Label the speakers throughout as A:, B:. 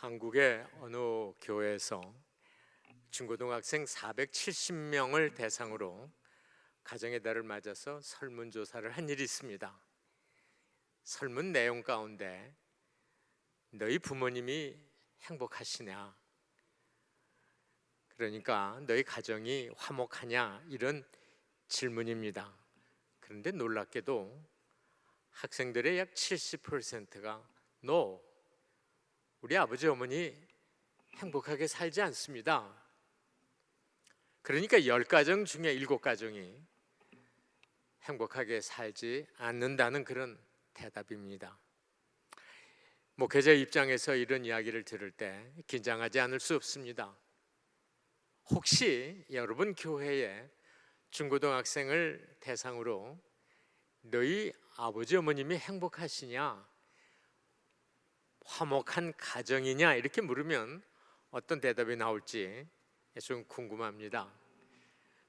A: 한국의 어느 교회에서 중고등학생 470명을 대상으로 가정의 달을 맞아서 설문조사를 한 일이 있습니다. 설문 내용 가운데 너희 부모님이 행복하시냐, 그러니까 너희 가정이 화목하냐, 이런 질문입니다. 그런데 놀랍게도 학생들의 약 70%가 No, 우리 아버지 어머니 행복하게 살지 않습니다. 그러니까 10가정 중에 7가정이 행복하게 살지 않는다는 그런 대답입니다. 목회자 입장에서 이런 이야기를 들을 때 긴장하지 않을 수 없습니다. 혹시 여러분 교회에 중고등학생을 대상으로 너희 아버지 어머님이 행복하시냐, 화목한 가정이냐 이렇게 물으면 어떤 대답이 나올지 좀 궁금합니다.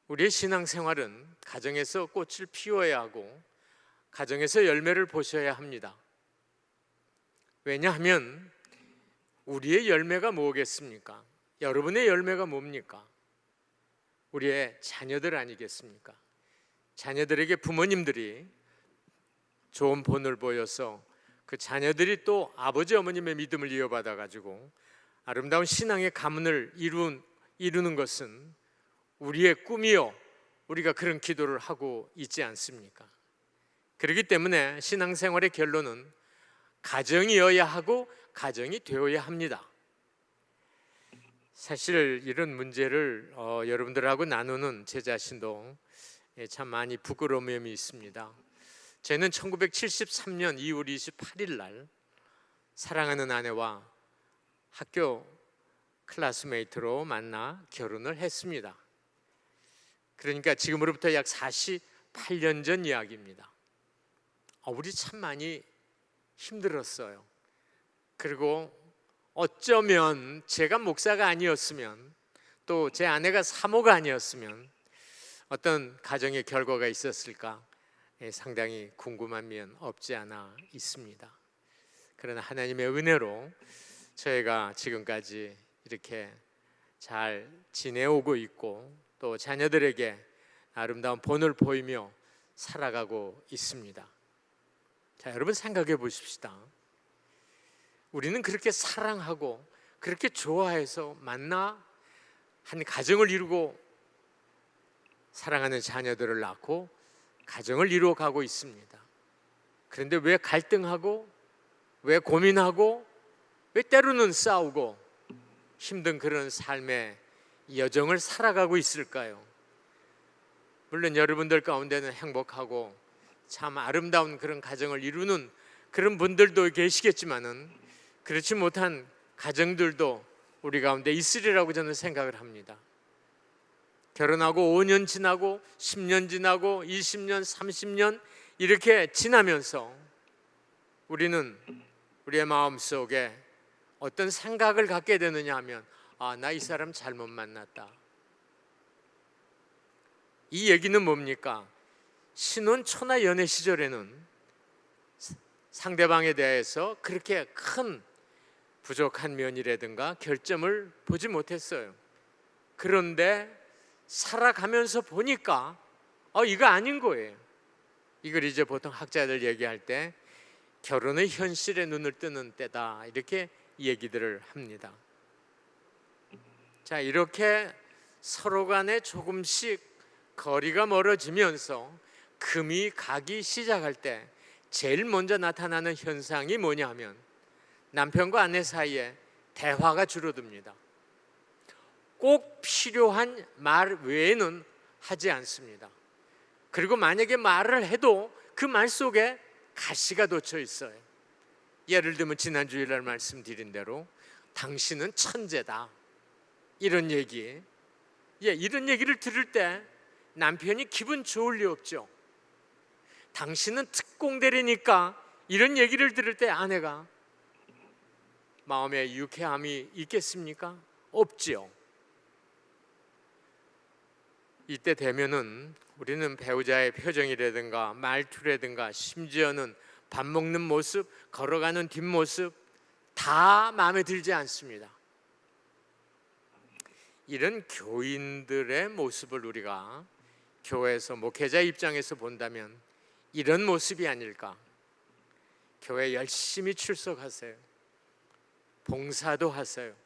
A: 우리의 신앙생활은 가정에서 꽃을 피워야 하고 가정에서 열매를 보셔야 합니다. 왜냐하면 우리의 열매가 뭐겠습니까? 여러분의 열매가 뭡니까? 우리의 자녀들 아니겠습니까? 자녀들에게 부모님들이 좋은 본을 보여서 그 자녀들이 또 아버지 어머님의 믿음을 이어받아 가지고 아름다운 신앙의 가문을 이루는 것은 우리의 꿈이요, 우리가 그런 기도를 하고 있지 않습니까? 그렇기 때문에 신앙생활의 결론은 가정이어야 하고 가정이 되어야 합니다. 사실 이런 문제를 여러분들하고 나누는 제 자신도 참 많이 부끄러움이 있습니다. 저는 1973년 2월 28일 날 사랑하는 아내와 학교 클래스메이트로 만나 결혼을 했습니다. 그러니까 지금으로부터 약 48년 전 이야기입니다. 우리 참 많이 힘들었어요. 그리고 어쩌면 제가 목사가 아니었으면, 또 제 아내가 사모가 아니었으면 어떤 가정의 결과가 있었을까 상당히 궁금한 면 없지 않아 있습니다. 그러나 하나님의 은혜로 저희가 지금까지 이렇게 잘 지내오고 있고 또 자녀들에게 아름다운 본을 보이며 살아가고 있습니다. 자, 여러분 생각해 보십시다. 우리는 그렇게 사랑하고 그렇게 좋아해서 만나 한 가정을 이루고 사랑하는 자녀들을 낳고 가정을 이루어가고 있습니다. 그런데 왜 갈등하고, 왜 고민하고, 왜 때로는 싸우고 힘든 그런 삶의 여정을 살아가고 있을까요? 물론 여러분들 가운데는 행복하고 참 아름다운 그런 가정을 이루는 그런 분들도 계시겠지만은 그렇지 못한 가정들도 우리 가운데 있으리라고 저는 생각을 합니다. 결혼하고 5년 지나고 10년 지나고 20년, 30년 이렇게 지나면서 우리는 우리의 마음속에 어떤 생각을 갖게 되느냐 하면 나 이 사람 잘못 만났다. 이 얘기는 뭡니까? 신혼 초나 연애 시절에는 상대방에 대해서 그렇게 큰 부족한 면이라든가 결점을 보지 못했어요. 그런데 살아가면서 보니까 이거 아닌 거예요. 이걸 이제 보통 학자들 얘기할 때 결혼의 현실에 눈을 뜨는 때다, 이렇게 얘기들을 합니다. 자, 이렇게 서로 간에 조금씩 거리가 멀어지면서 금이 가기 시작할 때 제일 먼저 나타나는 현상이 뭐냐 하면 남편과 아내 사이에 대화가 줄어듭니다. 꼭 필요한 말 외에는 하지 않습니다. 그리고 만약에 말을 해도 그 말 속에 가시가 돋쳐 있어요. 예를 들면 지난 주일날 말씀드린 대로 당신은 천재다, 이런 얘기. 이런 얘기를 들을 때 남편이 기분 좋을 리 없죠. 당신은 특공대리니까, 이런 얘기를 들을 때 아내가 마음에 유쾌함이 있겠습니까? 없지요. 이때 되면은 우리는 배우자의 표정이라든가 말투라든가 심지어는 밥 먹는 모습, 걸어가는 뒷모습 다 다 마음에 들지 않습니다. 이런 교인들의 모습을 우리가 교회에서 목회자 입장에서 본다면 이런 모습이 아닐까. 교회 열심히 출석하세요. 봉사도 하세요.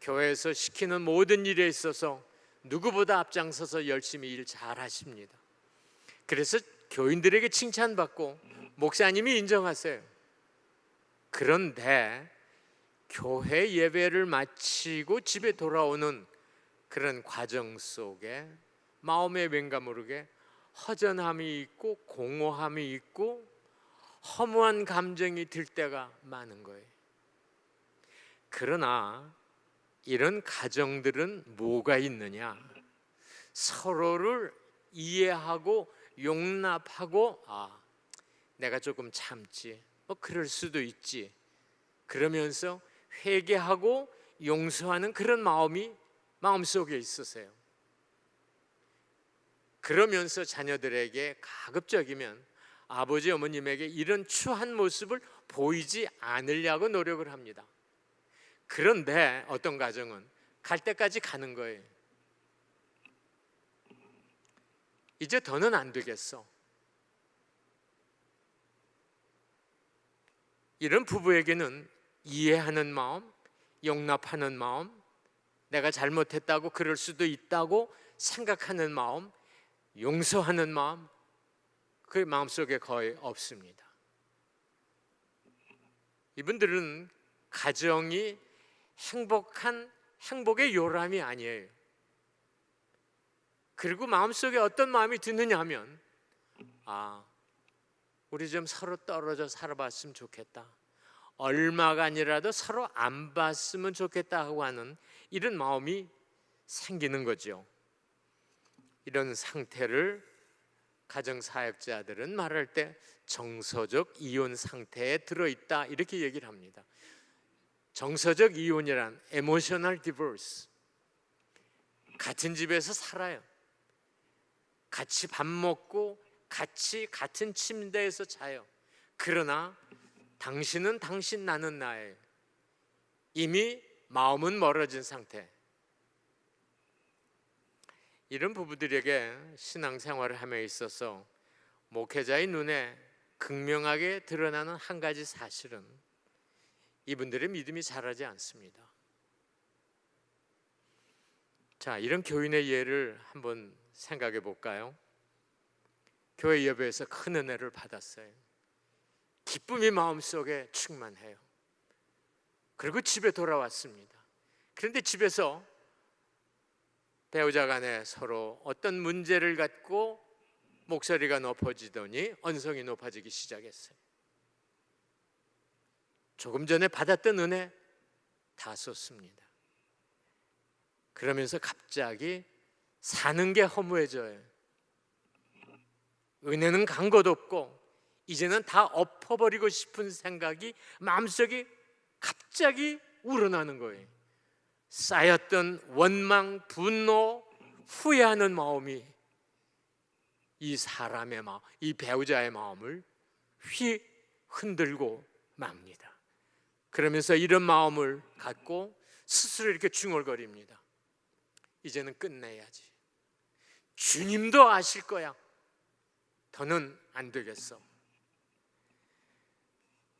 A: 교회에서 시키는 모든 일에 있어서 누구보다 앞장서서 열심히 일 잘하십니다. 그래서 교인들에게 칭찬받고 목사님이 인정하세요. 그런데 교회 예배를 마치고 집에 돌아오는 그런 과정 속에 마음에 왠가 모르게 허전함이 있고 공허함이 있고 허무한 감정이 들 때가 많은 거예요. 그러나 이런 가정들은 뭐가 있느냐? 서로를 이해하고 용납하고 내가 조금 참지, 그럴 수도 있지, 그러면서 회개하고 용서하는 그런 마음이 마음속에 있으세요. 그러면서 자녀들에게 가급적이면 아버지 어머님에게 이런 추한 모습을 보이지 않으려고 노력을 합니다. 그런데 어떤 가정은 갈 때까지 가는 거예요. 이제 더는 안 되겠어. 이런 부부에게는 이해하는 마음, 용납하는 마음, 내가 잘못했다고 그럴 수도 있다고 생각하는 마음, 용서하는 마음, 그 마음속에 거의 없습니다. 이분들은 가정이 행복의 요람이 아니에요. 그리고 마음속에 어떤 마음이 드느냐 하면 우리 좀 서로 떨어져 살아봤으면 좋겠다, 얼마가 아니라도 서로 안 봤으면 좋겠다 하고 하는 이런 마음이 생기는 거죠. 이런 상태를 가정사역자들은 말할 때 정서적 이혼 상태에 들어있다 이렇게 얘기를 합니다. 정서적 이혼이란 emotional divorce, 같은 집에서 살아요. 같이 밥 먹고 같은 침대에서 자요. 그러나 당신은 당신, 나는 나예요. 이미 마음은 멀어진 상태. 이런 부부들에게 신앙생활을 함에 있어서 목회자의 눈에 극명하게 드러나는 한 가지 사실은 이분들의 믿음이 자라지 않습니다. 자, 이런 교인의 예를 한번 생각해 볼까요? 교회 예배에서 큰 은혜를 받았어요. 기쁨이 마음속에 충만해요. 그리고 집에 돌아왔습니다. 그런데 집에서 배우자 간에 서로 어떤 문제를 갖고 목소리가 높아지더니 언성이 높아지기 시작했어요. 조금 전에 받았던 은혜 다 썼습니다. 그러면서 갑자기 사는 게 허무해져요. 은혜는 간 것 없고 이제는 다 엎어버리고 싶은 생각이 마음속에 갑자기 우러나는 거예요. 쌓였던 원망, 분노, 후회하는 마음이 이 사람의 마음, 이 배우자의 마음을 흔들고 맙니다. 그러면서 이런 마음을 갖고 스스로 이렇게 중얼거립니다. 이제는 끝내야지. 주님도 아실 거야. 더는 안 되겠어.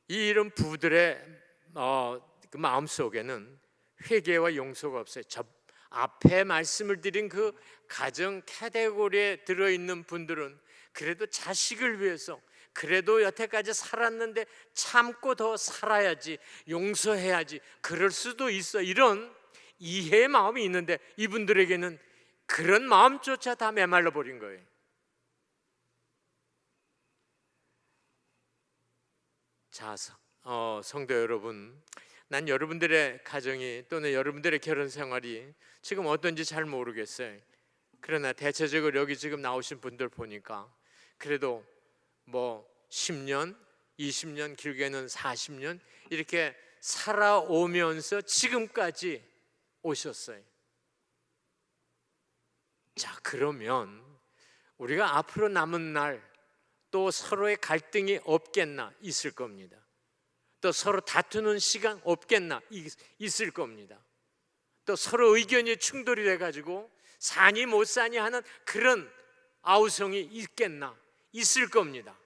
A: 이런 부부들의 그 마음속에는 회개와 용서가 없어요. 저 앞에 말씀을 드린 그 가정 카테고리에 들어있는 분들은 그래도 자식을 위해서, 그래도 여태까지 살았는데 참고 더 살아야지, 용서해야지, 그럴 수도 있어, 이런 이해의 마음이 있는데 이분들에게는 그런 마음조차 다 메말라 버린 거예요. 자, 성도 여러분, 난 여러분들의 가정이 또는 여러분들의 결혼 생활이 지금 어떤지 잘 모르겠어요. 그러나 대체적으로 여기 지금 나오신 분들 보니까 그래도 뭐 10년, 20년, 길게는 40년 이렇게 살아오면서 지금까지 오셨어요. 자, 그러면 우리가 앞으로 남은 날 또 서로의 갈등이 없겠나? 있을 겁니다. 또 서로 다투는 시간 없겠나? 있을 겁니다. 또 서로 의견이 충돌이 돼가지고 사니 못 사니 하는 그런 아우성이 있겠나? 있을 겁니다.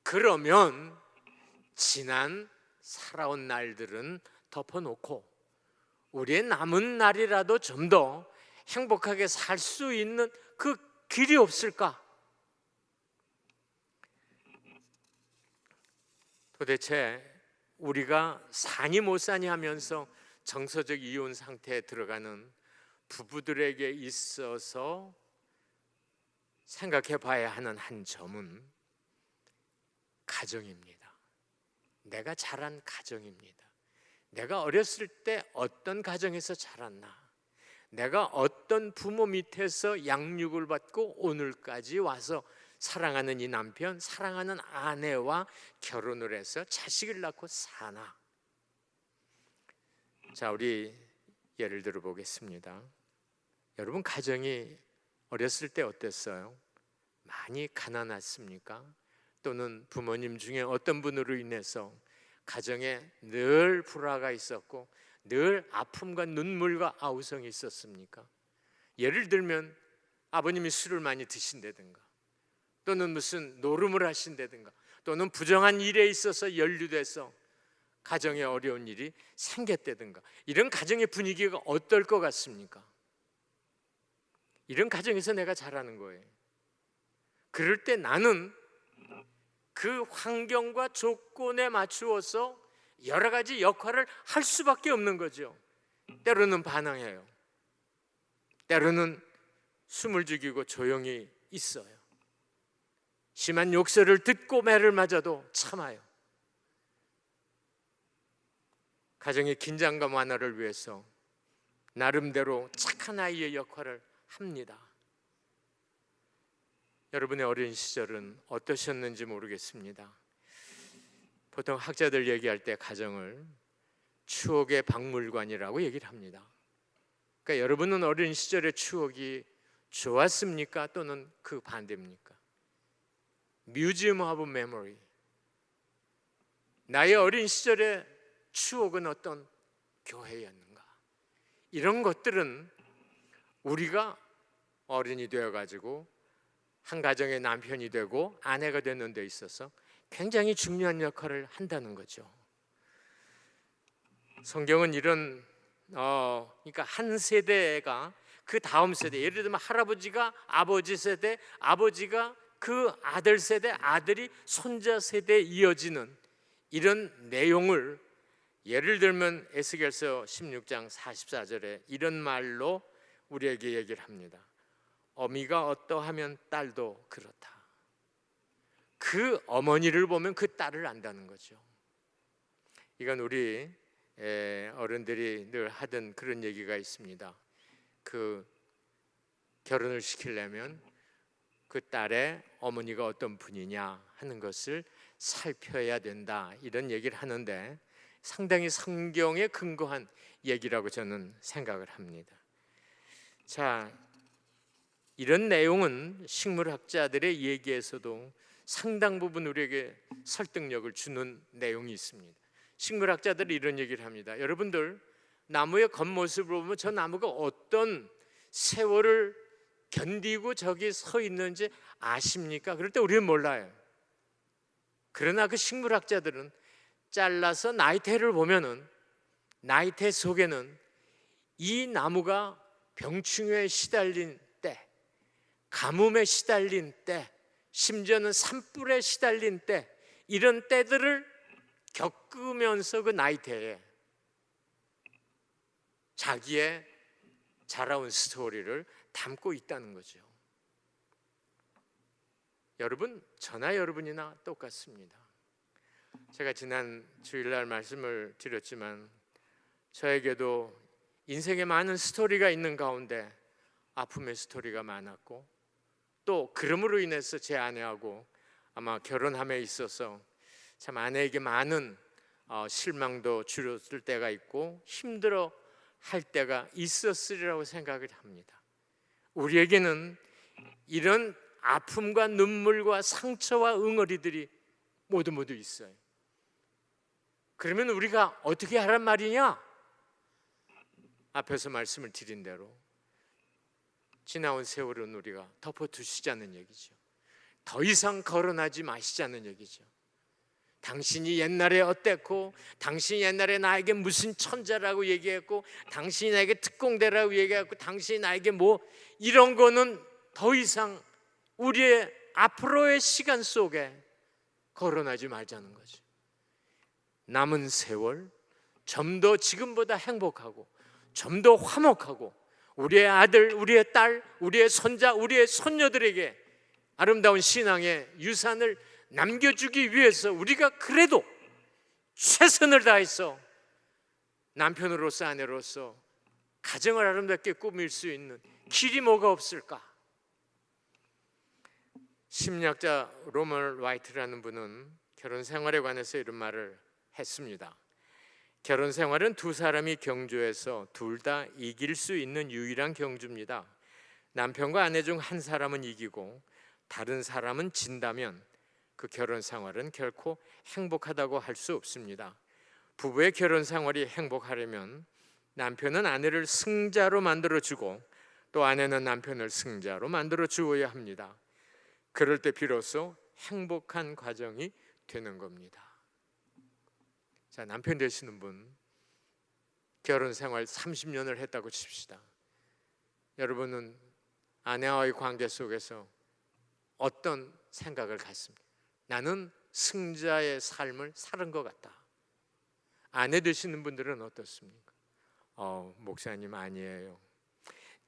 A: 그러면 지난 살아온 날들은 덮어놓고 우리의 남은 날이라도 좀 더 행복하게 살 수 있는 그 길이 없을까? 도대체 우리가 사니 못 사니 하면서 정서적 이혼 상태에 들어가는 부부들에게 있어서 생각해 봐야 하는 한 점은 가정입니다. 내가 자란 가정입니다. 내가 어렸을 때 어떤 가정에서 자랐나? 내가 어떤 부모 밑에서 양육을 받고 오늘까지 와서 사랑하는 이 남편, 사랑하는 아내와 결혼을 해서 자식을 낳고 사나? 자, 우리 예를 들어 보겠습니다. 여러분 가정이 어렸을 때 어땠어요? 많이 가난했습니까? 또는 부모님 중에 어떤 분으로 인해서 가정에 늘 불화가 있었고 늘 아픔과 눈물과 아우성이 있었습니까? 예를 들면 아버님이 술을 많이 드신다든가 또는 무슨 노름을 하신다든가 또는 부정한 일에 있어서 연루돼서 가정에 어려운 일이 생겼다든가 이런 가정의 분위기가 어떨 것 같습니까? 이런 가정에서 내가 자라는 거예요. 그럴 때 나는 그 환경과 조건에 맞추어서 여러 가지 역할을 할 수밖에 없는 거죠. 때로는 반항해요. 때로는 숨을 죽이고 조용히 있어요. 심한 욕설을 듣고 매를 맞아도 참아요. 가정의 긴장감 완화를 위해서 나름대로 착한 아이의 역할을 합니다. 여러분의 어린 시절은 어떠셨는지 모르겠습니다. 보통 학자들 얘기할 때 가정을 추억의 박물관이라고 얘기를 합니다. 그러니까 여러분은 어린 시절의 추억이 좋았습니까? 또는 그 반대입니까? Museum of Memory. 나의 어린 시절의 추억은 어떤 교회였는가? 이런 것들은 우리가 어른이 되어가지고 한 가정의 남편이 되고 아내가 되는 데 있어서 굉장히 중요한 역할을 한다는 거죠. 성경은 이런 그러니까 한 세대가 그 다음 세대, 예를 들면 할아버지가 아버지 세대, 아버지가 그 아들 세대, 아들이 손자 세대에 이어지는 이런 내용을 예를 들면 에스겔서 16장 44절에 이런 말로 우리에게 얘기를 합니다. 어미가 어떠하면 딸도 그렇다. 그 어머니를 보면 그 딸을 안다는 거죠. 이건 우리 어른들이 늘 하던 그런 얘기가 있습니다. 그 결혼을 시키려면 그 딸의 어머니가 어떤 분이냐 하는 것을 살펴야 된다, 이런 얘기를 하는데 상당히 성경에 근거한 얘기라고 저는 생각을 합니다. 자, 이런 내용은 식물학자들의 얘기에서도 상당 부분 우리에게 설득력을 주는 내용이 있습니다. 식물학자들이 이런 얘기를 합니다. 여러분들 나무의 겉모습을 보면 저 나무가 어떤 세월을 견디고 저기 서 있는지 아십니까? 그럴 때 우리는 몰라요. 그러나 그 식물학자들은 잘라서 나이테를 보면은 나이테 속에는 이 나무가 병충해에 시달린 때, 가뭄에 시달린 때, 심지어는 산불에 시달린 때, 이런 때들을 겪으면서 그 나이테에 자기의 자라온 스토리를 담고 있다는 거죠. 여러분, 저나 여러분이나 똑같습니다. 제가 지난 주일날 말씀을 드렸지만 저에게도 인생에 많은 스토리가 있는 가운데 아픔의 스토리가 많았고, 또 그럼으로 인해서 제 아내하고 아마 결혼함에 있어서 참 아내에게 많은 실망도 줄였을 때가 있고 힘들어 할 때가 있었으리라고 생각을 합니다. 우리에게는 이런 아픔과 눈물과 상처와 응어리들이 모두 있어요. 그러면 우리가 어떻게 하란 말이냐? 앞에서 말씀을 드린 대로 지나온 세월은 우리가 덮어두시자는 얘기죠. 더 이상 거론하지 마시자는 얘기죠. 당신이 옛날에 어땠고, 당신이 옛날에 나에게 무슨 천재라고 얘기했고, 당신이 나에게 특공대라고 얘기했고, 당신이 나에게 뭐 이런 거는 더 이상 우리의 앞으로의 시간 속에 거론하지 말자는 거죠. 남은 세월 좀 더 지금보다 행복하고 좀 더 화목하고 우리의 아들, 우리의 딸, 우리의 손자, 우리의 손녀들에게 아름다운 신앙의 유산을 남겨주기 위해서 우리가 그래도 최선을 다해서 남편으로서 아내로서 가정을 아름답게 꾸밀 수 있는 길이 뭐가 없을까? 심리학자 로먼 라이트라는 분은 결혼 생활에 관해서 이런 말을 했습니다. 결혼 생활은 두 사람이 경주해서 둘 다 이길 수 있는 유일한 경주입니다. 남편과 아내 중 한 사람은 이기고 다른 사람은 진다면 그 결혼 생활은 결코 행복하다고 할 수 없습니다. 부부의 결혼 생활이 행복하려면 남편은 아내를 승자로 만들어주고 또 아내는 남편을 승자로 만들어주어야 합니다. 그럴 때 비로소 행복한 과정이 되는 겁니다. 자, 남편 되시는 분 결혼 생활 30년을 했다고 칩시다. 여러분은 아내와의 관계 속에서 어떤 생각을 갖습니까? 나는 승자의 삶을 살은 것 같다. 아내 되시는 분들은 어떻습니까? 목사님 아니에요.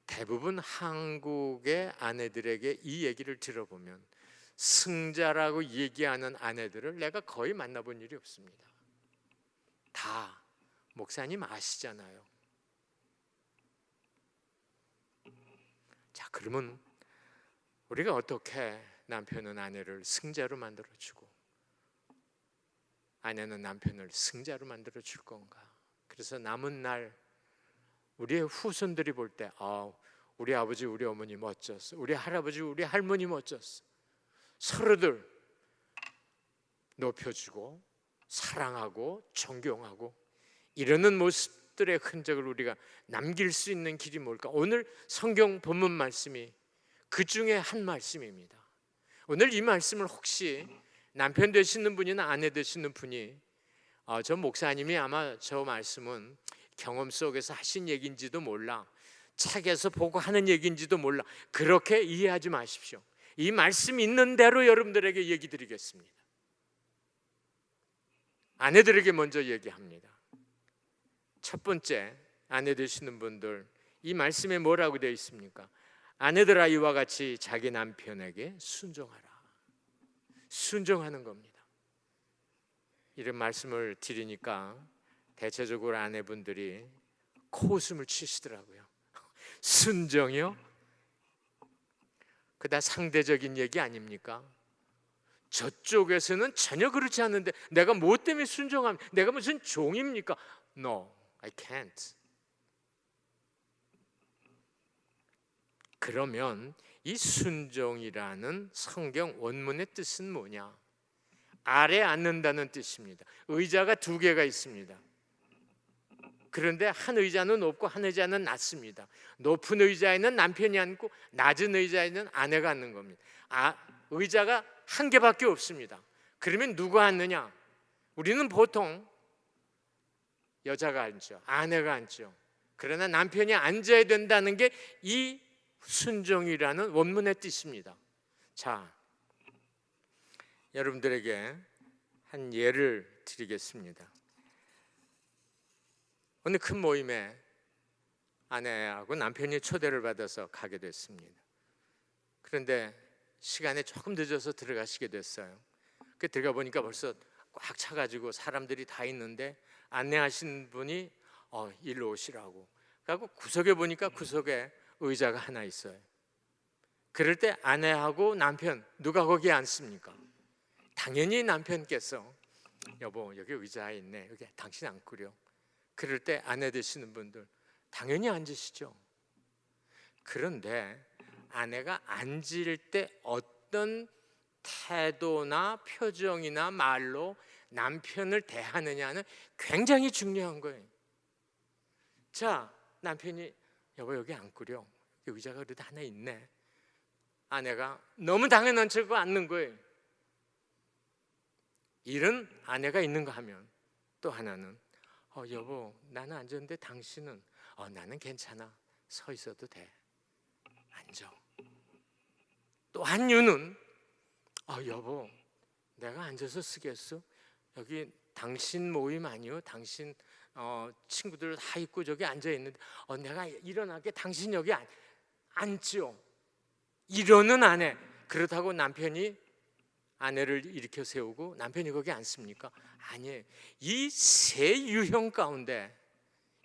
A: 대부분 한국의 아내들에게 이 얘기를 들어보면 승자라고 얘기하는 아내들을 내가 거의 만나본 일이 없습니다. 다 목사님 아시잖아요. 자, 그러면 우리가 어떻게 남편은 아내를 승자로 만들어주고 아내는 남편을 승자로 만들어줄 건가? 그래서 남은 날 우리의 후손들이 볼 때 우리 아버지 우리 어머니 멋졌어, 우리 할아버지 우리 할머니 멋졌어, 서로들 높여주고 사랑하고 존경하고 이러는 모습들의 흔적을 우리가 남길 수 있는 길이 뭘까? 오늘 성경 본문 말씀이 그 중에 한 말씀입니다. 오늘 이 말씀을 혹시 남편 되시는 분이나 아내 되시는 분이 저 목사님이 아마 저 말씀은 경험 속에서 하신 얘기인지도 몰라, 책에서 보고 하는 얘기인지도 몰라, 그렇게 이해하지 마십시오. 이 말씀 있는 대로 여러분들에게 얘기 드리겠습니다. 아내들에게 먼저 얘기합니다. 첫 번째, 아내 되시는 분들, 이 말씀에 뭐라고 되어 있습니까? 아내들아 이와 같이 자기 남편에게 순종하라. 순종하는 겁니다. 이런 말씀을 드리니까 대체적으로 아내분들이 코웃음을 치시더라고요. 순종이요? 그다 상대적인 얘기 아닙니까? 저쪽에서는 전혀 그렇지 않는데 내가 뭐 때문에 순종합니까? 내가 무슨 종입니까? No, I can't. 그러면 이 순종이라는 성경 원문의 뜻은 뭐냐? 아래 앉는다는 뜻입니다. 의자가 두 개가 있습니다. 그런데 한 의자는 높고 한 의자는 낮습니다. 높은 의자에는 남편이 앉고 낮은 의자에는 아내가 앉는 겁니다. 의자가 한 개밖에 없습니다. 그러면 누가 앉느냐? 우리는 보통 여자가 앉죠. 아내가 앉죠. 그러나 남편이 앉아야 된다는 게 이 순종이라는 원문의 뜻입니다. 자, 여러분들에게 한 예를 드리겠습니다. 어느 큰 모임에 아내하고 남편이 초대를 받아서 가게 됐습니다. 그런데 시간에 조금 늦어서 들어가시게 됐어요. 그 들어가 보니까 벌써 꽉 차가지고 사람들이 다 있는데 안내하신 분이 일로 오시라고. 그리고 구석에 보니까 구석에 의자가 하나 있어요. 그럴 때 아내하고 남편 누가 거기에 앉습니까? 당연히 남편께서 여보 여기 의자 있네, 여기 당신 앉구려. 그럴 때 아내 되시는 분들 당연히 앉으시죠. 그런데 아내가 앉을 때 어떤 태도나 표정이나 말로 남편을 대하느냐는 굉장히 중요한 거예요. 자, 남편이 여보 여기 앉구려. 여기 의자가 그래도 하나 있네. 아내가 너무 당연한 척을 앉는 거예요. 이런 아내가 있는가 하면, 또 하나는 여보 나는 앉았는데 당신은 나는 괜찮아. 서 있어도 돼. 앉아. 또 한 이유는 여보 내가 앉아서 쓰겠어? 여기 당신 모임 아니요? 당신 친구들 다 있고 저기 앉아 있는데 내가 일어나게 당신 여기 앉죠. 이러는 아내. 그렇다고 남편이 아내를 일으켜 세우고 남편이 거기 앉습니까? 아니에요. 이 세 유형 가운데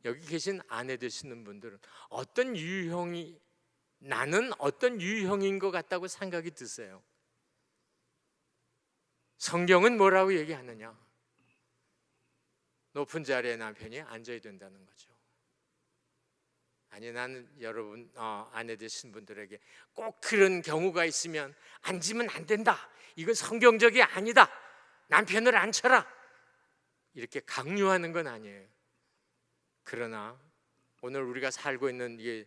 A: 여기 계신 아내 되시는 분들은 어떤 유형이, 나는 어떤 유형인 것 같다고 생각이 드세요? 성경은 뭐라고 얘기하느냐? 높은 자리에 남편이 앉아야 된다는 거죠. 아니 나는 여러분 아내 되신 분들에게 꼭 그런 경우가 있으면 앉으면 안 된다, 이건 성경적이 아니다, 남편을 앉혀라, 이렇게 강요하는 건 아니에요. 그러나 오늘 우리가 살고 있는 이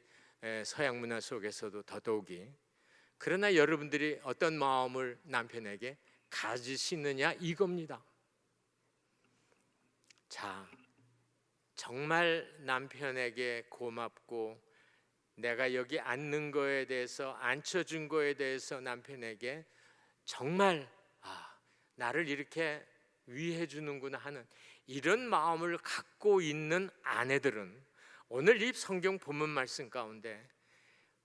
A: 서양 문화 속에서도 더더욱이, 그러나 여러분들이 어떤 마음을 남편에게 가지시느냐 이겁니다. 자, 정말 남편에게 고맙고 내가 여기 앉는 거에 대해서, 앉혀준 거에 대해서 남편에게 정말 나를 이렇게 위해 주는구나 하는 이런 마음을 갖고 있는 아내들은 오늘 이 성경 본문 말씀 가운데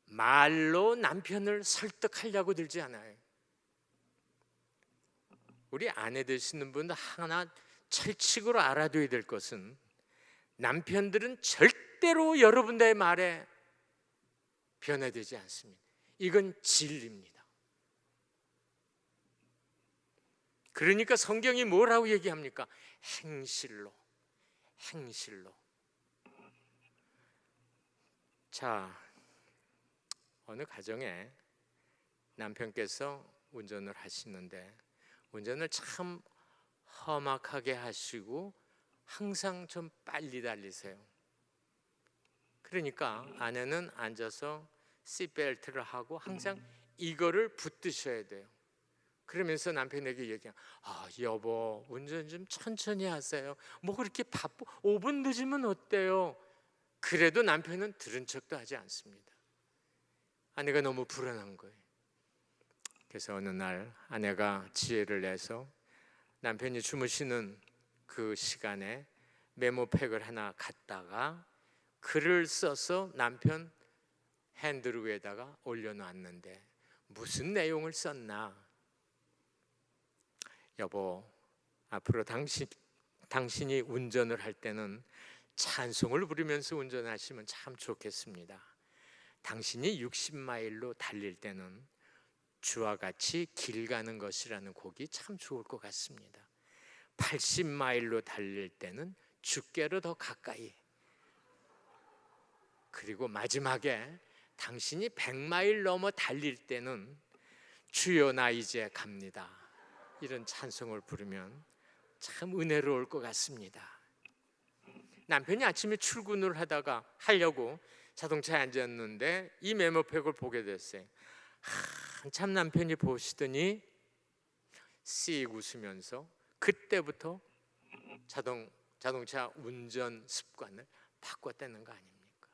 A: 말로 남편을 설득하려고 들지 않아요. 우리 아내 되시는 분 하나 철칙으로 알아둬야 될 것은, 남편들은 절대로 여러분들의 말에 변화되지 않습니다. 이건 진리입니다. 그러니까 성경이 뭐라고 얘기합니까? 행실로. 자, 어느 가정에 남편께서 운전을 하시는데 운전을 참 험악하게 하시고 항상 좀 빨리 달리세요. 그러니까 아내는 앉아서 시트벨트를 하고 항상 이거를 붙드셔야 돼요. 그러면서 남편에게 얘기해요. 여보 운전 좀 천천히 하세요. 뭐 그렇게 바쁘 5분 늦으면 어때요? 그래도 남편은 들은 척도 하지 않습니다. 아내가 너무 불안한 거예요. 그래서 어느 날 아내가 지혜를 내서 남편이 주무시는 그 시간에 메모팩을 하나 갖다가 글을 써서 남편 핸들 위에다가 올려놨는데 무슨 내용을 썼나? 여보, 앞으로 당신이 운전을 할 때는 찬송을 부르면서 운전하시면 참 좋겠습니다. 당신이 60마일로 달릴 때는 주와 같이 길 가는 것이라는 곡이 참 좋을 것 같습니다. 80마일로 달릴 때는 주께로 더 가까이, 그리고 마지막에 당신이 100마일 넘어 달릴 때는 주여 나 이제 갑니다, 이런 찬송을 부르면 참 은혜로울 것 같습니다. 남편이 아침에 출근을 하려고 자동차에 앉았는데 이 메모팩을 보게 됐어요. 한참 남편이 보시더니 씩 웃으면서 그때부터 자동차 운전 습관을 바꿨다는 거 아닙니까?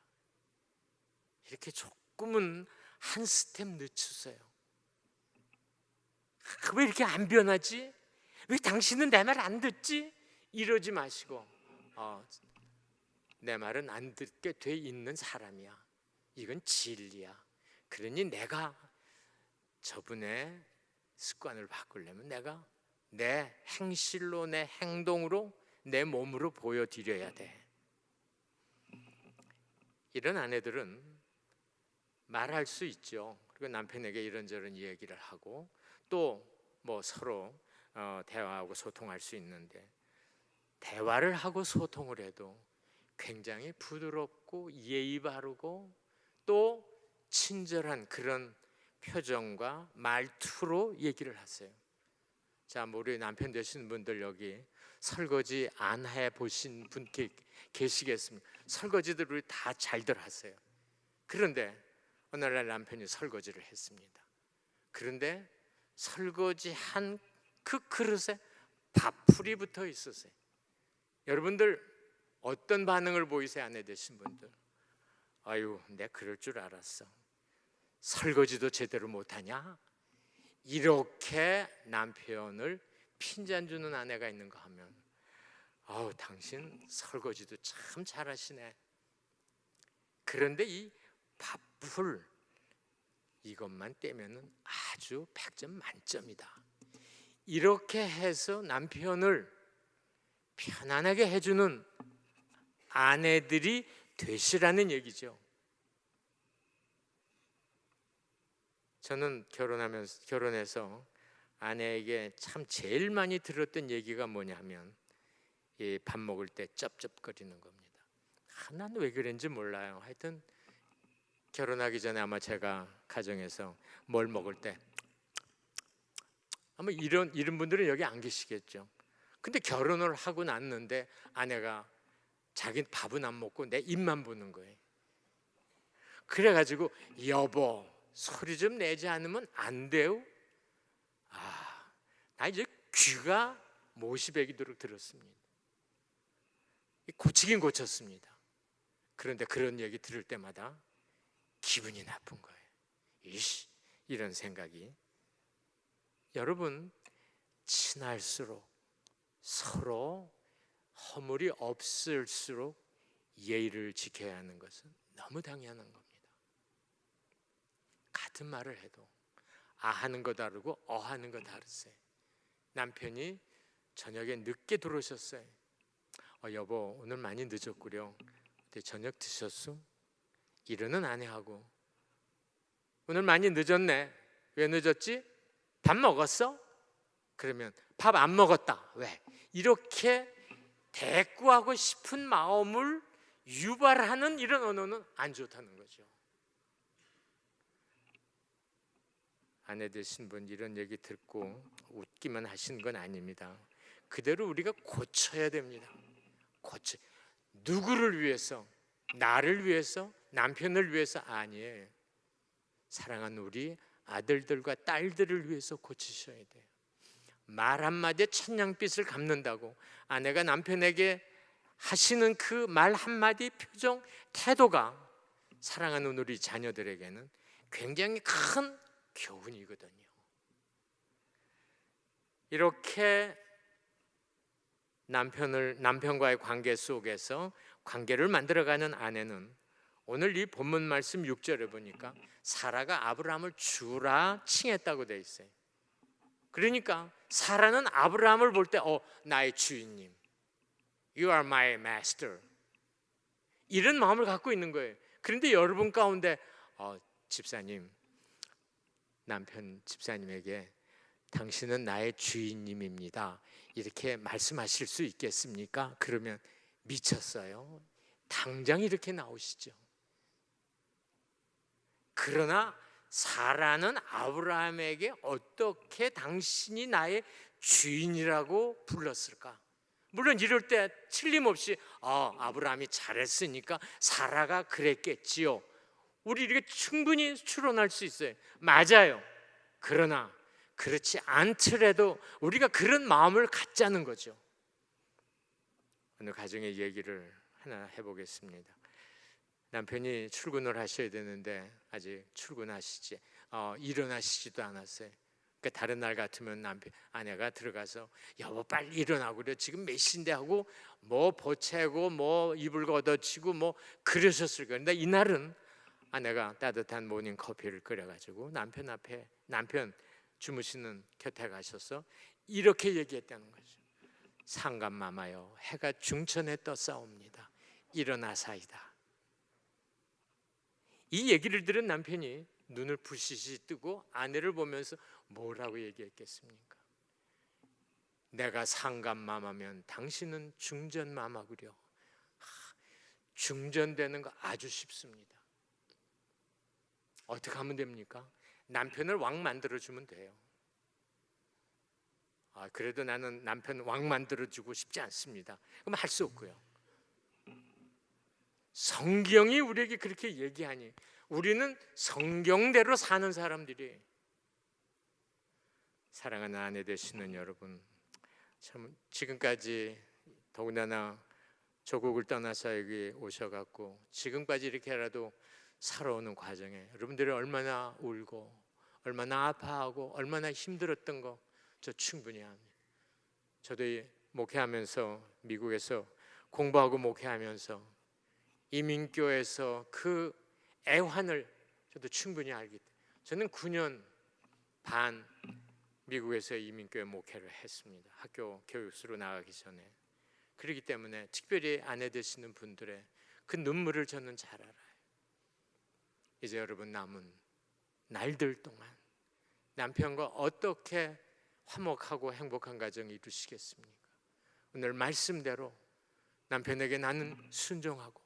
A: 이렇게 조금은 한 스텝 늦추세요. 왜 이렇게 안 변하지? 왜 당신은 내 말 안 듣지? 이러지 마시고 내 말은 안 듣게 돼 있는 사람이야, 이건 진리야. 그러니 내가 저분의 습관을 바꾸려면 내가 내 행실로, 내 행동으로, 내 몸으로 보여드려야 돼. 이런 아내들은 말할 수 있죠. 그리고 남편에게 이런저런 얘기를 하고 또 뭐 서로 대화하고 소통할 수 있는데, 대화를 하고 소통을 해도 굉장히 부드럽고 예의 바르고 또 친절한 그런 표정과 말투로 얘기를 하세요. 자, 우리 남편 되시는 분들 여기 설거지 안 해보신 분 계시겠습니까? 설거지들 우리 다 잘들 하세요. 그런데 어느 날 남편이 설거지를 했습니다. 그런데 설거지한 그 그릇에 밥풀이 붙어 있었어요. 여러분들 어떤 반응을 보이세요? 아내 되신 분들. 아유, 내 그럴 줄 알았어. 설거지도 제대로 못하냐? 이렇게 남편을 핀잔 주는 아내가 있는가 하면, 아우, 당신 설거지도 참 잘하시네. 그런데 이 밥풀 이것만 떼면은 아주 100점 만점이다. 이렇게 해서 남편을 편안하게 해주는 아내들이 되시라는 얘기죠. 저는 결혼해서 아내에게 참 제일 많이 들었던 얘기가 뭐냐면 이 밥 먹을 때 쩝쩝거리는 겁니다. 난 왜 그런지 몰라요. 하여튼 결혼하기 전에 아마 제가 가정에서 뭘 먹을 때 아마 이런 분들은 여기 안 계시겠죠. 근데 결혼을 하고 났는데 아내가 자기 밥은 안 먹고 내 입만 보는 거예요. 그래가지고 여보 소리 좀 내지 않으면 안 돼요. 나 이제 귀가 못이 베기도록 들었습니다. 고치긴 고쳤습니다. 그런데 그런 얘기 들을 때마다 기분이 나쁜 거예요. 이런 생각이. 여러분, 친할수록 서로 허물이 없을수록 예의를 지켜야 하는 것은 너무 당연한 겁니다. 같은 말을 해도 아하는 거 다르고 어하는 거 다르세요. 남편이 저녁에 늦게 들어오셨어요. 여보 오늘 많이 늦었구려. 저녁 드셨어? 일은 아내하고 오늘 많이 늦었네. 왜 늦었지? 밥 먹었어? 그러면 밥 안 먹었다. 왜? 이렇게 대꾸하고 싶은 마음을 유발하는 이런 언어는 안 좋다는 거죠. 아내 되신 분 이런 얘기 듣고 웃기만 하시는 건 아닙니다. 그대로 우리가 고쳐야 됩니다. 누구를 위해서? 나를 위해서? 남편을 위해서? 아니에요. 사랑하는 우리 아들들과 딸들을 위해서 고치셔야 돼요. 말 한마디에 천냥빚을 갚는다고 아내가 남편에게 하시는 그 말 한마디 표정 태도가 사랑하는 우리 자녀들에게는 굉장히 큰 교훈이거든요. 이렇게 남편과의 관계 속에서 관계를 만들어가는 아내는 오늘 이 본문 말씀 6절에 보니까 사라가 아브라함을 주라 칭했다고 돼 있어요. 그러니까 사라는 아브라함을 볼 때 나의 주인님, You are my master, 이런 마음을 갖고 있는 거예요. 그런데 여러분 가운데 집사님, 남편 집사님에게 당신은 나의 주인님입니다 이렇게 말씀하실 수 있겠습니까? 그러면 미쳤어요. 당장 이렇게 나오시죠. 그러나 사라는 아브라함에게 어떻게 당신이 나의 주인이라고 불렀을까? 물론 이럴 때 틀림없이 아브라함이 잘했으니까 사라가 그랬겠지요. 우리 이렇게 충분히 추론할 수 있어요. 맞아요. 그러나 그렇지 않더라도 우리가 그런 마음을 갖자는 거죠. 오늘 가정의 얘기를 하나 해보겠습니다. 남편이 출근을 하셔야 되는데 아직 출근하시지 일어나시지도 않았어요. 그러니까 다른 날 같으면 아내가 들어가서 여보 빨리 일어나고 그래 지금 몇 시인데 하고 뭐 보채고 뭐 이불 걷어치고 뭐 그러셨을 거예요. 근데 이날은 아내가 따뜻한 모닝 커피를 끓여가지고 남편 주무시는 곁에 가셔서 이렇게 얘기했다는 거죠. 상감마마여 해가 중천에 떴사옵니다. 일어나사이다. 이 얘기를 들은 남편이 눈을 부시시 뜨고 아내를 보면서 뭐라고 얘기했겠습니까? 내가 상감마마면 당신은 중전마마구려. 중전되는 거 아주 쉽습니다. 어떻게 하면 됩니까? 남편을 왕 만들어주면 돼요. 그래도 나는 남편 왕 만들어주고 싶지 않습니다. 그럼 할 수 없고요. 성경이 우리에게 그렇게 얘기하니 우리는 성경대로 사는 사람들이. 사랑하는 아내 되시는 여러분, 참 지금까지 더군다나 조국을 떠나서 여기 오셔갖고 지금까지 이렇게라도 살아오는 과정에 여러분들이 얼마나 울고 얼마나 아파하고 얼마나 힘들었던 거 저 충분히 압니다. 저도 목회하면서 미국에서 공부하고 목회하면서 이민교에서 그 애환을 저도 충분히 알기 때문에 저는 9년 반 미국에서 이민교회 목회를 했습니다. 학교 교육수로 나가기 전에. 그렇기 때문에 특별히 아내 되시는 분들의 그 눈물을 저는 잘 알아요. 이제 여러분 남은 날들 동안 남편과 어떻게 화목하고 행복한 가정 이루시겠습니까? 오늘 말씀대로 남편에게 나는 순종하고,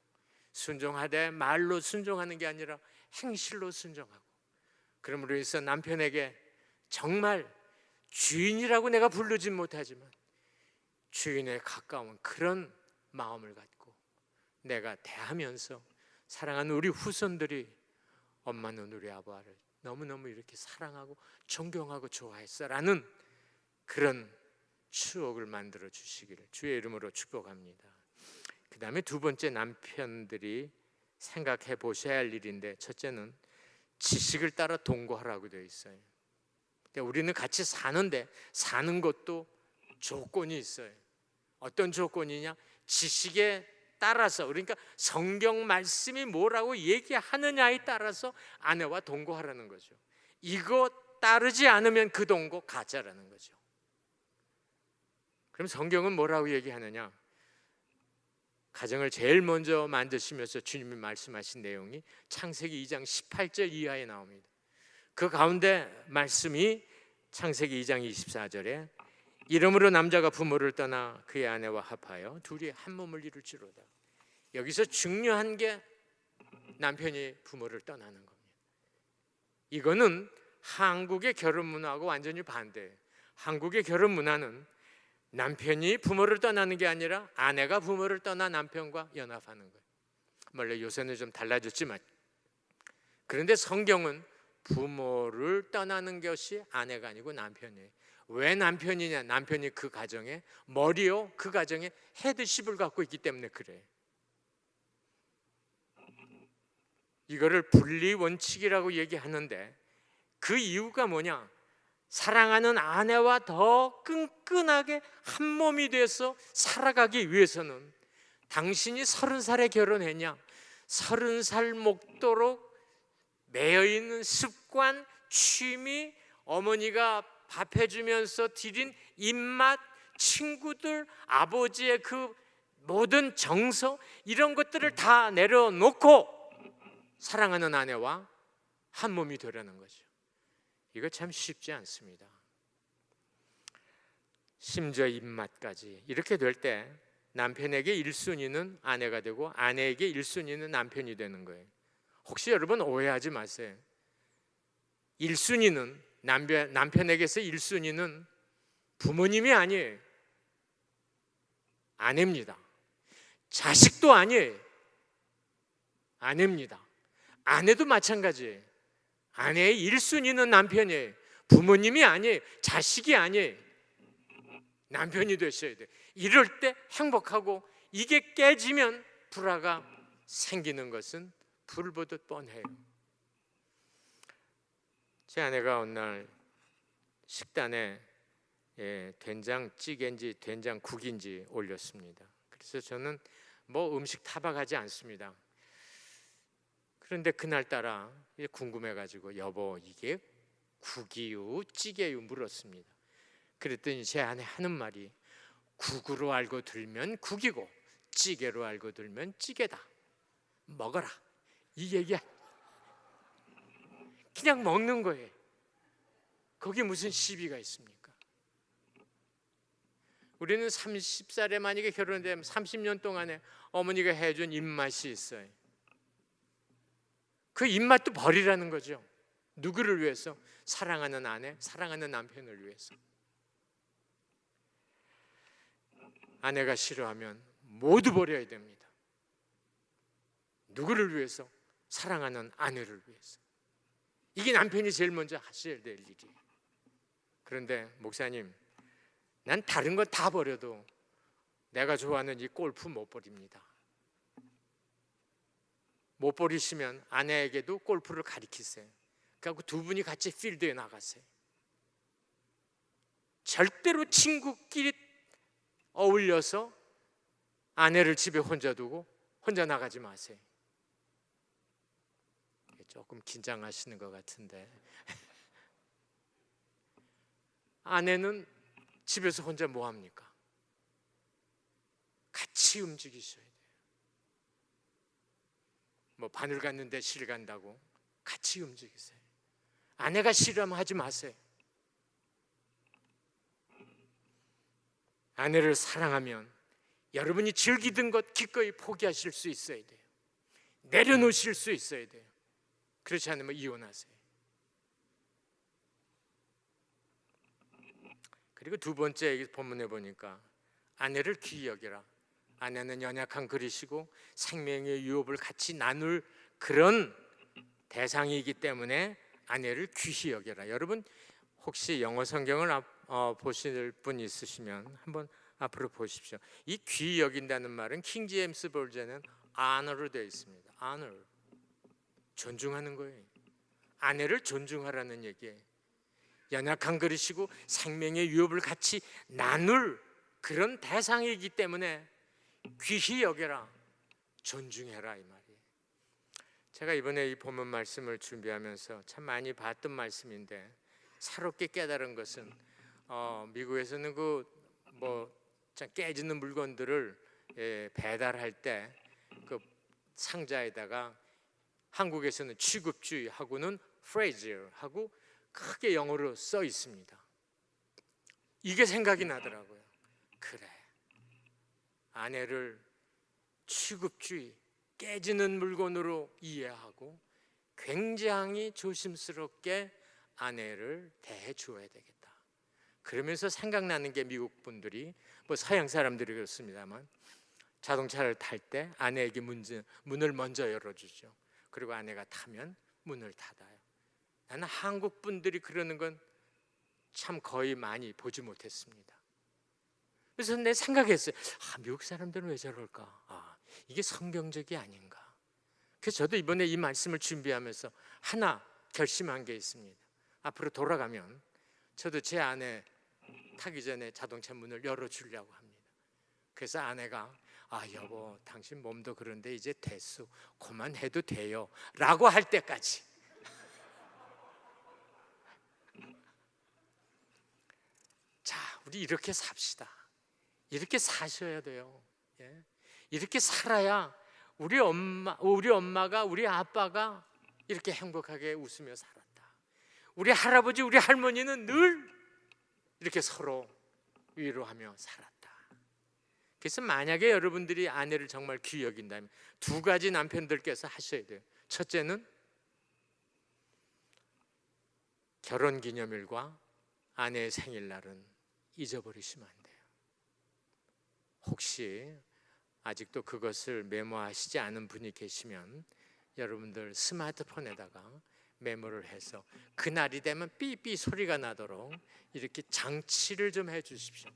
A: 순종하되 말로 순종하는 게 아니라 행실로 순종하고, 그러므로 해서 남편에게 정말 주인이라고 내가 부르진 못하지만 주인에 가까운 그런 마음을 갖고 내가 대하면서 사랑하는 우리 후손들이 엄마는 우리 아빠를 너무너무 이렇게 사랑하고 존경하고 좋아했어라는 그런 추억을 만들어 주시기를 주의 이름으로 축복합니다. 그 다음에 두 번째, 남편들이 생각해 보셔야 할 일인데, 첫째는 지식을 따라 동거하라고 되어 있어요. 우리는 같이 사는데 사는 것도 조건이 있어요. 어떤 조건이냐? 지식에 따라서, 그러니까 성경 말씀이 뭐라고 얘기하느냐에 따라서 아내와 동거하라는 거죠. 이거 따르지 않으면 그 동거 가짜라는 거죠. 그럼 성경은 뭐라고 얘기하느냐? 가정을 제일 먼저 만드시면서 주님이 말씀하신 내용이 창세기 2장 18절 이하에 나옵니다. 그 가운데 말씀이 창세기 2장 24절에 이러므로 남자가 부모를 떠나 그의 아내와 합하여 둘이 한 몸을 이룰지로다. 여기서 중요한 게 남편이 부모를 떠나는 겁니다. 이거는 한국의 결혼 문화하고 완전히 반대예요. 한국의 결혼 문화는 남편이 부모를 떠나는 게 아니라 아내가 부모를 떠나 남편과 연합하는 거예요. 원래 요새는 좀 달라졌지만, 그런데 성경은 부모를 떠나는 것이 아내가 아니고 남편이에요. 왜 남편이냐? 남편이 그 가정에 머리요, 그 가정에 헤드십을 갖고 있기 때문에 그래요. 이거를 분리 원칙이라고 얘기하는데 그 이유가 뭐냐? 사랑하는 아내와 더 끈끈하게 한 몸이 돼서 살아가기 위해서는 당신이 30살에 결혼했냐? 30살 먹도록 매여있는 습관, 취미, 어머니가 밥 해주면서 드린 입맛, 친구들, 아버지의 그 모든 정서, 이런 것들을 다 내려놓고 사랑하는 아내와 한 몸이 되라는 거죠. 이거 참 쉽지 않습니다. 심지어 입맛까지. 이렇게 될 때 남편에게 1순위는 아내가 되고 아내에게 1순위는 남편이 되는 거예요. 혹시 여러분 오해하지 마세요. 1순위는 남편에게서 1순위는 부모님이 아니에요. 아내입니다. 자식도 아니에요. 아내입니다. 아내도 마찬가지예요. 아내의 1순위는 남편이에요. 부모님이 아니에요. 자식이 아니에요. 남편이 되셔야 돼요. 이럴 때 행복하고, 이게 깨지면 불화가 생기는 것은 불보듯 뻔해요. 제 아내가 어느 날 식단에 된장찌개인지 된장국인지 올렸습니다. 그래서 저는 뭐 음식 타박하지 않습니다. 그런데 그날따라 궁금해가지고 여보 이게 국이유 찌개유 물었습니다. 그랬더니 제 아내 하는 말이 국으로 알고 들면 국이고 찌개로 알고 들면 찌개다. 먹어라. 이 얘기야. 그냥 먹는 거예요. 거기 무슨 시비가 있습니까? 우리는 30살에 만약에 결혼되면 30년 동안에 어머니가 해준 입맛이 있어요. 그 입맛도 버리라는 거죠. 누구를 위해서? 사랑하는 아내, 사랑하는 남편을 위해서. 아내가 싫어하면 모두 버려야 됩니다. 누구를 위해서? 사랑하는 아내를 위해서. 이게 남편이 제일 먼저 하셔야 될 일이에요. 그런데 목사님, 난 다른 건 다 버려도 내가 좋아하는 이 골프 못 버립니다. 못 버리시면 아내에게도 골프를 가르치세요. 그래서 두 분이 같이 필드에 나가세요. 절대로 친구끼리 어울려서 아내를 집에 혼자 두고 혼자 나가지 마세요. 조금 긴장하시는 것 같은데 아내는 집에서 혼자 뭐 합니까? 같이 움직이셔야 돼요. 뭐 바늘 갔는데 실 간다고 같이 움직이세요. 아내가 싫어하면 하지 마세요. 아내를 사랑하면 여러분이 즐기던 것 기꺼이 포기하실 수 있어야 돼요. 내려놓으실 수 있어야 돼요. 그렇지 않으면 이혼하세요. 그리고 두 번째 본문에 보니까 아내를 귀히 여기라. 아내는 연약한 그릇이고 생명의 유업을 같이 나눌 그런 대상이기 때문에 아내를 귀히 여겨라. 여러분 혹시 영어 성경을 보실 분 있으시면 한번 앞으로 보십시오. 이 귀히 여긴다는 말은 킹 제임스 버전은 honor로 되어 있습니다. honor, 존중하는 거예요. 아내를 존중하라는 얘기예요. 연약한 그릇이고 생명의 유업을 같이 나눌 그런 대상이기 때문에 귀히 여겨라, 존중해라 이 말이에요. 제가 이번에 이 본문 말씀을 준비하면서 참 많이 봤던 말씀인데 새롭게 깨달은 것은 미국에서는 깨지는 물건들을 배달할 때 그 상자에다가 한국에서는 취급주의하고는 프레이즈하고 크게 영어로 써 있습니다. 이게 생각이 나더라고요. 그래, 아내를 취급주의, 깨지는 물건으로 이해하고 굉장히 조심스럽게 아내를 대해 주어야 되겠다. 그러면서 생각나는 게 미국 분들이 서양 사람들이 그렇습니다만 자동차를 탈 때 아내에게 문을 먼저 열어주죠. 그리고 아내가 타면 문을 닫아요. 나는 한국 분들이 그러는 건 참 거의 많이 보지 못했습니다. 그래서 내 생각했어요. 미국 사람들은 왜 저럴까? 이게 성경적이 아닌가? 그래서 저도 이번에 이 말씀을 준비하면서 하나 결심한 게 있습니다. 앞으로 돌아가면 저도 제 아내 타기 전에 자동차 문을 열어주려고 합니다. 그래서 아내가 여보, 당신 몸도 그런데 이제 됐어, 그만해도 돼요 라고 할 때까지. 자, 우리 이렇게 삽시다. 이렇게 사셔야 돼요. 이렇게 살아야 우리 엄마가, 우리 아빠가 이렇게 행복하게 웃으며 살았다. 우리 할아버지, 우리 할머니는 늘 이렇게 서로 위로하며 살았다. 그래서 만약에 여러분들이 아내를 정말 귀히 여긴다면 두 가지 남편들께서 하셔야 돼요. 첫째는 결혼기념일과 아내의 생일날은 잊어버리시면 안 돼요. 혹시 아직도 그것을 메모하시지 않은 분이 계시면 여러분들 스마트폰에다가 메모를 해서 그날이 되면 삐삐 소리가 나도록 이렇게 장치를 좀 해주십시오.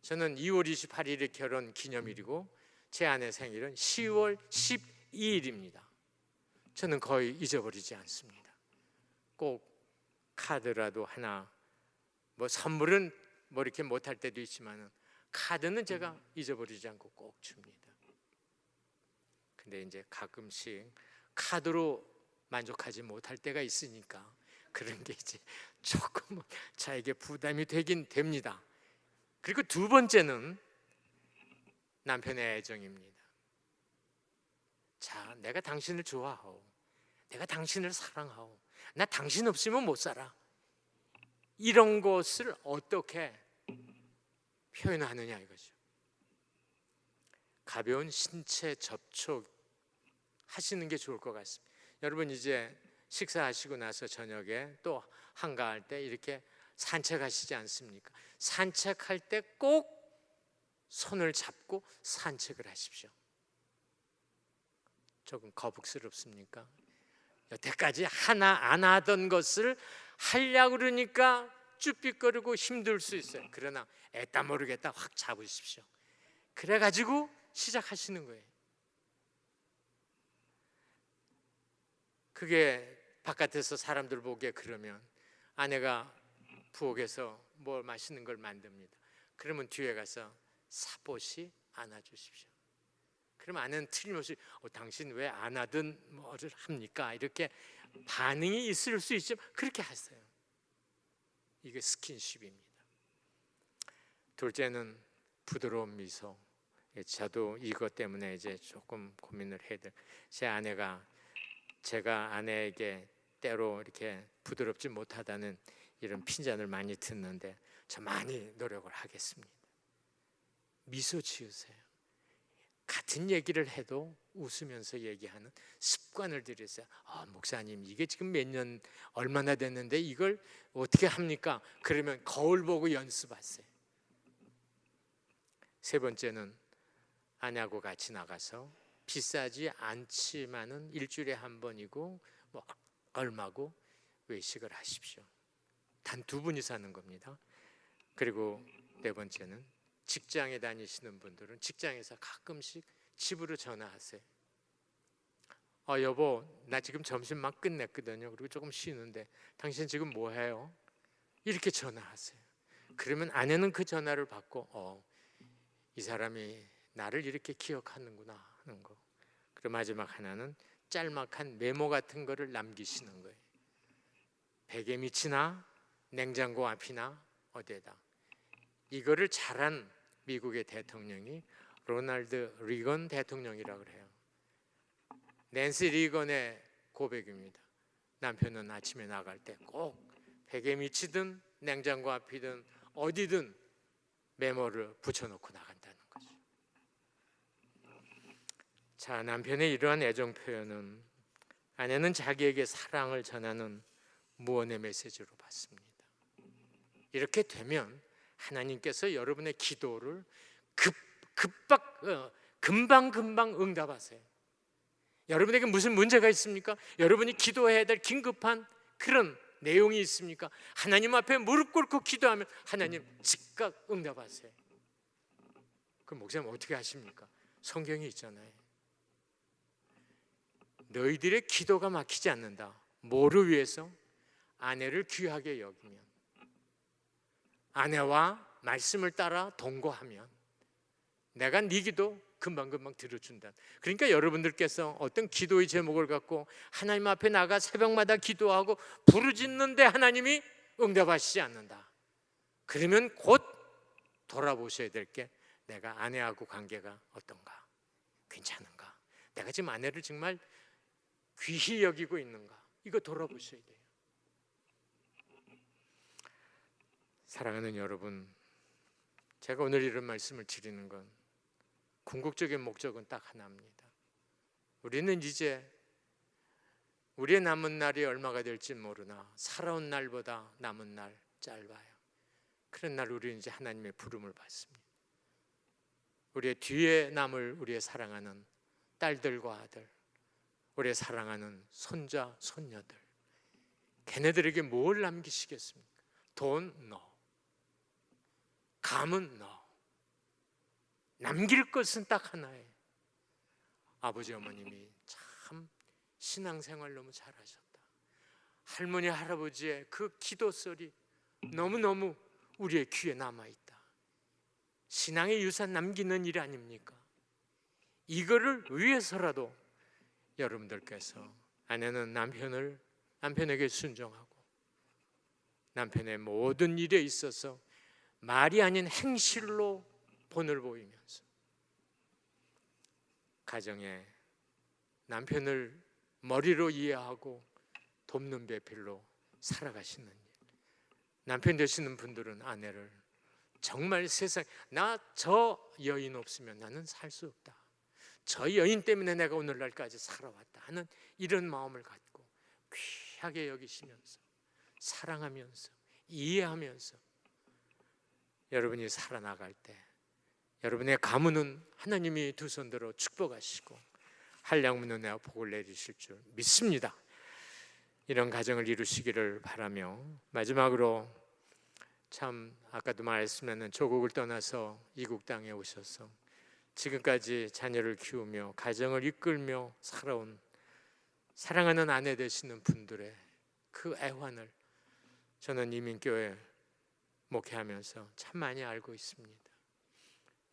A: 저는 2월 28일이 결혼 기념일이고 제 아내 생일은 10월 12일입니다. 저는 거의 잊어버리지 않습니다. 꼭 카드라도 하나, 선물은 이렇게 못할 때도 있지만 카드는 제가 잊어버리지 않고 꼭 줍니다. 근데 이제 가끔씩 카드로 만족하지 못할 때가 있으니까 그런 게 이제 조금 저에게 부담이 되긴 됩니다. 그리고 두 번째는 남편의 애정입니다. 자, 내가 당신을 좋아하오, 내가 당신을 사랑하오, 나 당신 없으면 못 살아. 이런 것을 어떻게 표현하느냐 이거죠. 가벼운 신체 접촉 하시는 게 좋을 것 같습니다. 여러분 이제 식사하시고 나서 저녁에 또 한가할 때 이렇게 산책하시지 않습니까? 산책할 때 꼭 손을 잡고 산책을 하십시오. 조금 거북스럽습니까? 여태까지 하나 안 하던 것을 하려고 그러니까 쭈삣거리고 힘들 수 있어요. 그러나 애따 모르겠다 확 잡으십시오. 그래가지고 시작하시는 거예요. 그게 바깥에서 사람들 보기에 그러면 아내가 부엌에서 뭘 맛있는 걸 만듭니다. 그러면 뒤에 가서 사보시 안아주십시오. 그럼 아내는 틀림없이 당신 왜 안 하든 뭐를 합니까? 이렇게 반응이 있을 수 있지만 그렇게 하세요. 이게 스킨십입니다. 둘째는 부드러운 미소. 저도 이것 때문에 이제 조금 고민을 해야 돼요. 제가 아내에게 때로 이렇게 부드럽지 못하다는 이런 핀잔을 많이 듣는데 저 많이 노력을 하겠습니다. 미소 지으세요. 같은 얘기를 해도 웃으면서 얘기하는 습관을 들이세요. 목사님 이게 지금 몇 년 얼마나 됐는데 이걸 어떻게 합니까? 그러면 거울 보고 연습하세요. 세 번째는 아내하고 같이 나가서 비싸지 않지만은 일주일에 한 번이고 뭐 얼마고 외식을 하십시오. 단 2분이 사는 겁니다. 그리고 네 번째는 직장에 다니시는 분들은 직장에서 가끔씩 집으로 전화하세요. 여보 나 지금 점심 막 끝냈거든요. 그리고 조금 쉬는데 당신 지금 뭐 해요? 이렇게 전화하세요. 그러면 아내는 그 전화를 받고 이 사람이 나를 이렇게 기억하는구나 하는 거. 그리고 마지막 하나는 짤막한 메모 같은 거를 남기시는 거예요. 베개 밑이나 냉장고 앞이나 어디에다. 이거를 잘한 미국의 대통령이 로널드 리건 대통령이라고 그래요. 낸시 리건의 고백입니다. 남편은 아침에 나갈 때 꼭 베개 밑이든 냉장고 앞이든 어디든 메모를 붙여놓고 나간다는 거죠. 자, 남편의 이러한 애정 표현은 아내는 자기에게 사랑을 전하는 무언의 메시지로 받습니다. 이렇게 되면 하나님께서 여러분의 기도를 금방 응답하세요. 여러분에게 무슨 문제가 있습니까? 여러분이 기도해야 될 긴급한 그런 내용이 있습니까? 하나님 앞에 무릎 꿇고 기도하면 하나님 즉각 응답하세요. 그럼 목사님 어떻게 하십니까? 성경이 있잖아요. 너희들의 기도가 막히지 않는다. 뭐를 위해서? 아내를 귀하게 여기면, 아내와 말씀을 따라 동거하면 내가 네 기도 금방금방 들어준다. 그러니까 여러분들께서 어떤 기도의 제목을 갖고 하나님 앞에 나가 새벽마다 기도하고 부르짖는데 하나님이 응답하시지 않는다. 그러면 곧 돌아보셔야 될 게 내가 아내하고 관계가 어떤가? 괜찮은가? 내가 지금 아내를 정말 귀히 여기고 있는가? 이거 돌아보셔야 돼요. 사랑하는 여러분, 제가 오늘 이런 말씀을 드리는 건 궁극적인 목적은 딱 하나입니다. 우리는 이제 우리의 남은 날이 얼마가 될지 모르나 살아온 날보다 남은 날 짧아요. 그런 날 우리는 이제 하나님의 부름을 받습니다. 우리의 뒤에 남을 우리의 사랑하는 딸들과 아들, 우리의 사랑하는 손자, 손녀들, 걔네들에게 뭘 남기시겠습니까? 돈? No. 감은 No. 남길 것은 딱 하나예요. 아버지 어머님이 참 신앙생활 너무 잘하셨다. 할머니 할아버지의 그 기도 소리 너무너무 우리의 귀에 남아있다. 신앙의 유산 남기는 일 아닙니까? 이거를 위해서라도 여러분들께서 아내는 남편에게 순종하고 남편의 모든 일에 있어서 말이 아닌 행실로 본을 보이면서 가정에 남편을 머리로 이해하고 돕는 배필로 살아가시는 일. 남편 되시는 분들은 아내를 정말 세상 저 여인 없으면 나는 살 수 없다. 저 여인 때문에 내가 오늘날까지 살아왔다 하는 이런 마음을 갖고 귀하게 여기시면서 사랑하면서 이해하면서 여러분이 살아나갈 때 여러분의 가문은 하나님이 두 손 들어 축복하시고 한량없는 은혜와 복을 내리실 줄 믿습니다. 이런 가정을 이루시기를 바라며, 마지막으로 참 아까도 말했으면 조국을 떠나서 이국 땅에 오셔서 지금까지 자녀를 키우며 가정을 이끌며 살아온 사랑하는 아내 되시는 분들의 그 애환을 저는 이민교회 목회하면서 참 많이 알고 있습니다.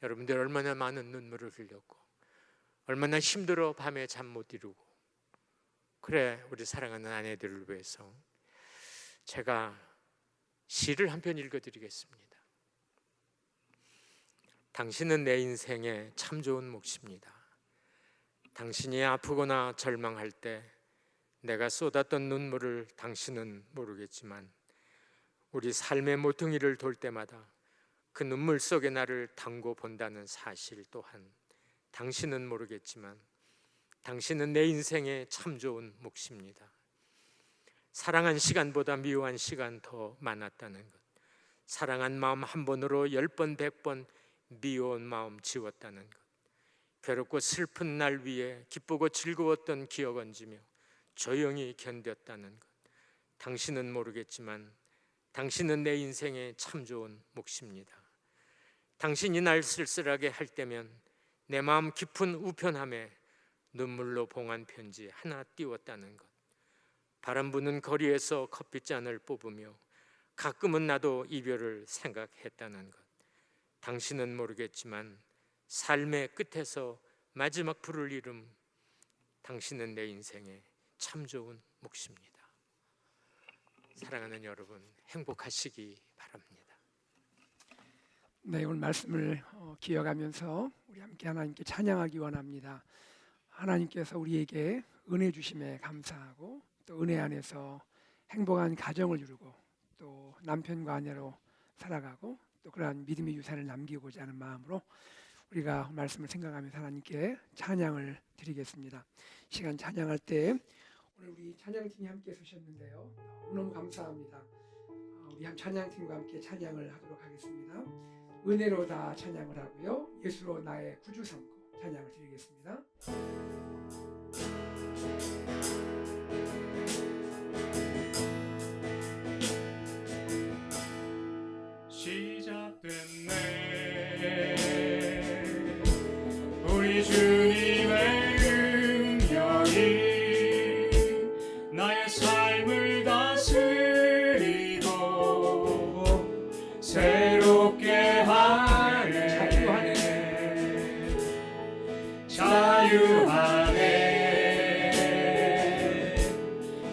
A: 여러분들 얼마나 많은 눈물을 흘렸고 얼마나 힘들어 밤에 잠 못 이루고, 그래 우리 사랑하는 아내들을 위해서 제가 시를 한 편 읽어드리겠습니다. 당신은 내 인생에 참 좋은 몫입니다. 당신이 아프거나 절망할 때 내가 쏟았던 눈물을 당신은 모르겠지만 우리 삶의 모퉁이를 돌 때마다 그 눈물 속에 나를 담고 본다는 사실 또한 당신은 모르겠지만 당신은 내 인생에 참 좋은 몫입니다. 사랑한 시간보다 미워한 시간 더 많았다는 것, 사랑한 마음 한 번으로 10번 100번 미워온 마음 지웠다는 것, 괴롭고 슬픈 날 위에 기쁘고 즐거웠던 기억 얹으며 조용히 견뎠다는 것, 당신은 모르겠지만 당신은 내 인생에 참 좋은 몫입니다. 당신이 날 쓸쓸하게 할 때면 내 마음 깊은 우편함에 눈물로 봉한 편지 하나 띄웠다는 것, 바람 부는 거리에서 커피잔을 뽑으며 가끔은 나도 이별을 생각했다는 것, 당신은 모르겠지만 삶의 끝에서 마지막 불을 이름 당신은 내 인생에 참 좋은 몫입니다. 사랑하는 여러분, 행복하시기 바랍니다.
B: 네, 오늘 말씀을 기억하면서 우리 함께 하나님께 찬양하기 원합니다. 하나님께서 우리에게 은혜 주심에 감사하고 또 은혜 안에서 행복한 가정을 이루고 또 남편과 아내로 살아가고 또 그러한 믿음의 유산을 남기고자 하는 마음으로 우리가 말씀을 생각하면서 하나님께 찬양을 드리겠습니다. 시간 찬양할 때 오늘 우리 찬양팀이 함께 서셨는데요, 너무 감사합니다. 우리 찬양팀과 함께 찬양을 하도록 하겠습니다. 은혜로다 찬양을 하고요, 예수로 나의 구주 삼고 찬양을 드리겠습니다.
C: 시작됐네 우리 주님의 능력이 나의 삶을 다스리고 새롭게 하네 자유하네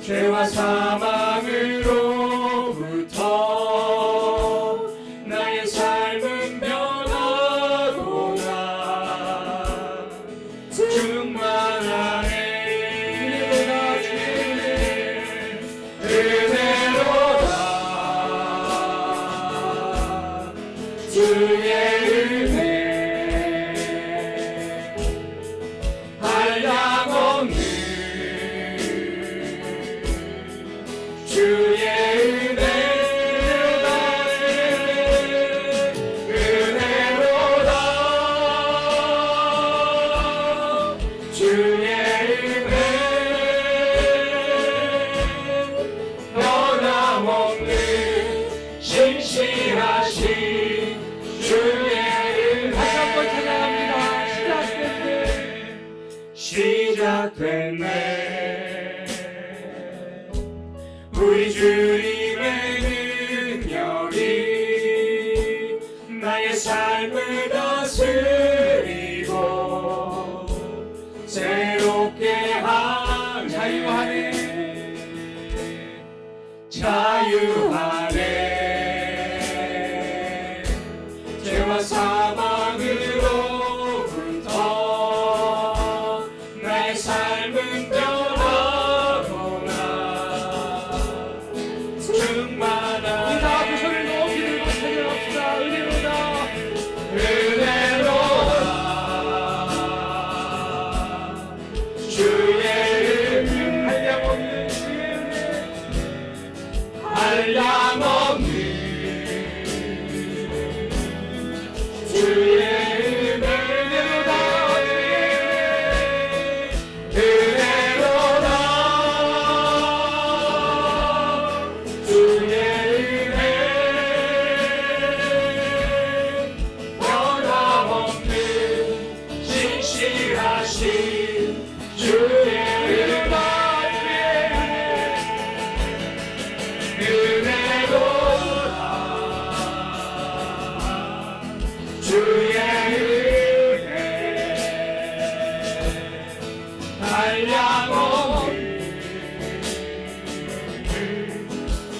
C: 죄와 사망으로부터 나의 삶은 변하구나 충만하네 은혜로다 주의 은혜 한량없는 주의 은혜 은혜로다 주의 은혜 변함없는 신실하신 주의 은혜
B: 다시 한번 찬양합니다.
C: 시작됐네 우리 주님의 능력이 나의 삶을 다스리고 새롭게 하네 자유하네 죄와 사망으로부터 나의 삶은 변하구나 충만하네
B: 우리 다 두 손을 높이 들고 찬양합시다. 은혜로다
C: 은혜로다 주의 은혜
B: 한량없는 주의 은혜
C: 한량없는 주의 주의 은혜로다 주의 은혜 한량없는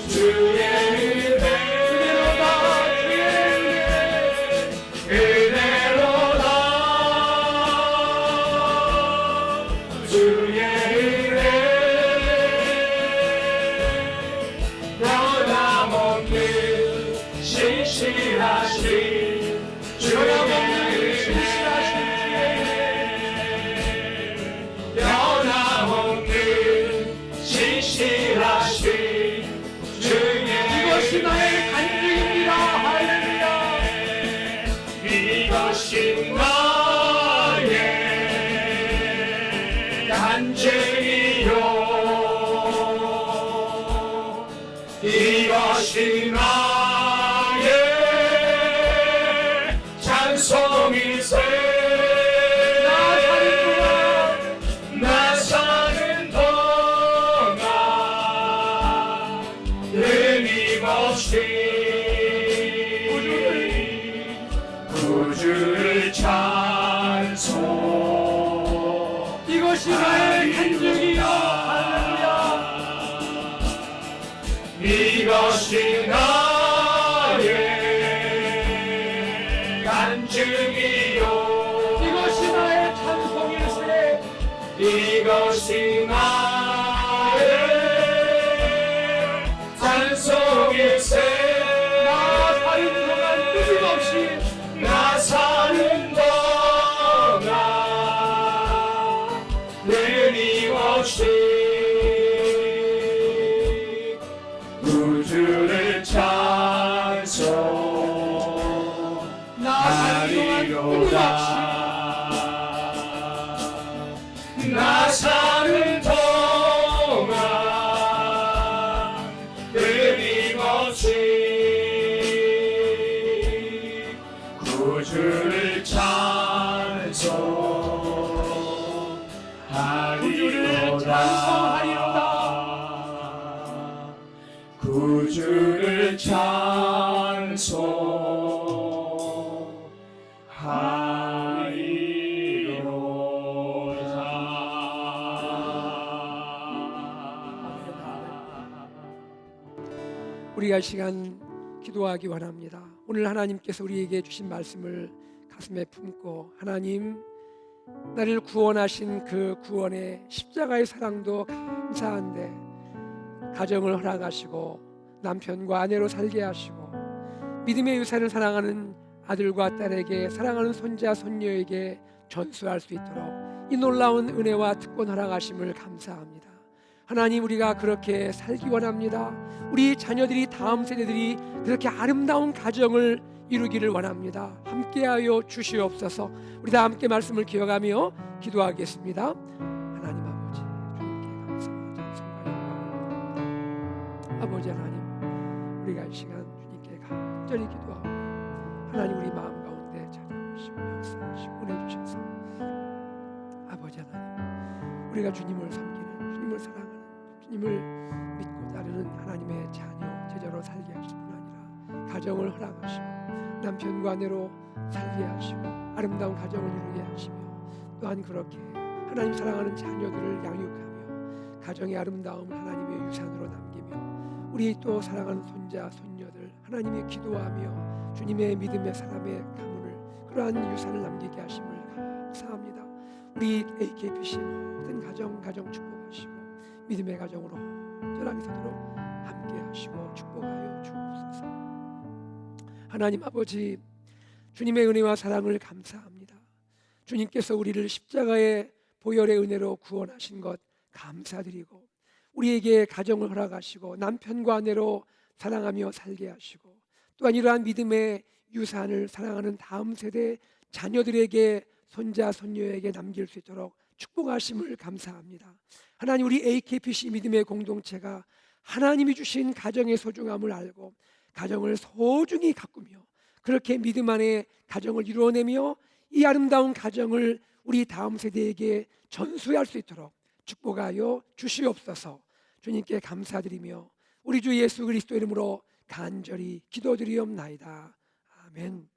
C: 주의 은혜로다 주의 은혜 변함없는 신실하신 주의 변함없는 신실하신 주의
B: 이것이 나의 간증입니다. 할렐루야.
C: 이것이 나의 간증이요 이것이 나의 찬송이세 나 사는 동안 끊임없이 구주를 찬송
B: 이것이 나의 간증이요. 할렐루야.
C: 이것이 나의 간증이요
B: 이것이 나의 찬송일세.
C: 이것이 나의 찬송일세
B: 나 사는 동안 끊임없이
C: 나 사는 동안 끊임없이 구주를 찬송하리로다 나 사는 동안 끊임없이 구주를 찬송하리로다 구주를 찬송하리로다
B: 우리가 이 시간 기도하기 원합니다. 오늘 하나님께서 우리에게 주신 말씀을 가슴에 품고 하나님 나를 구원하신 그 구원의 십자가의 사랑도 감사한데 가정을 허락하시고 남편과 아내로 살게 하시고 믿음의 유산을 사랑하는 아들과 딸에게 사랑하는 손자 손녀에게 전수할 수 있도록 이 놀라운 은혜와 특권 허락하심을 감사합니다. 하나님 우리가 그렇게 살기 원합니다. 우리 자녀들이 다음 세대들이 그렇게 아름다운 가정을 이루기를 원합니다. 함께하여 주시옵소서. 우리 다 함께 말씀을 기억하며 기도하겠습니다. 하나님 아버지 주님께 감사와 찬송과 영광을 드립니다. 아버지 하나님 우리가 이 시간 주님께 간절히 기도하고 하나님 우리 마음 가운데 찾아오시고 역사하시고 은혜 주셔서 아버지 하나님 우리가 주님을 섬기는 주님을 사랑하는 주님을 믿고 따르는 하나님의 자녀 제자로 살게 하실 뿐 아니라 가정을 허락하시고 남편과 아내로 살게 하시고 아름다운 가정을 이루게 하시며 또한 그렇게 하나님 사랑하는 자녀들을 양육하며 가정의 아름다움을 하나님의 유산으로 남기며 우리 또 사랑하는 손자 손녀들 하나님이 기도하며 주님의 믿음의 사람의 가문을 그러한 유산을 남기게 하심을 감사합니다. 우리 AKPC 모든 가정 축복하시고 믿음의 가정으로 온전하게 서도록 함께하시고 축복하여 주옵소서. 하나님 아버지 주님의 은혜와 사랑을 감사합니다. 주님께서 우리를 십자가의 보혈의 은혜로 구원하신 것 감사드리고 우리에게 가정을 허락하시고 남편과 아내로 사랑하며 살게 하시고 또한 이러한 믿음의 유산을 사랑하는 다음 세대 자녀들에게 손자 손녀에게 남길 수 있도록 축복하심을 감사합니다. 하나님 우리 AKPC 믿음의 공동체가 하나님이 주신 가정의 소중함을 알고 가정을 소중히 가꾸며 그렇게 믿음 안에 가정을 이루어내며 이 아름다운 가정을 우리 다음 세대에게 전수할 수 있도록 축복하여 주시옵소서. 주님께 감사드리며 우리 주 예수 그리스도 이름으로 간절히 기도드리옵나이다. 아멘.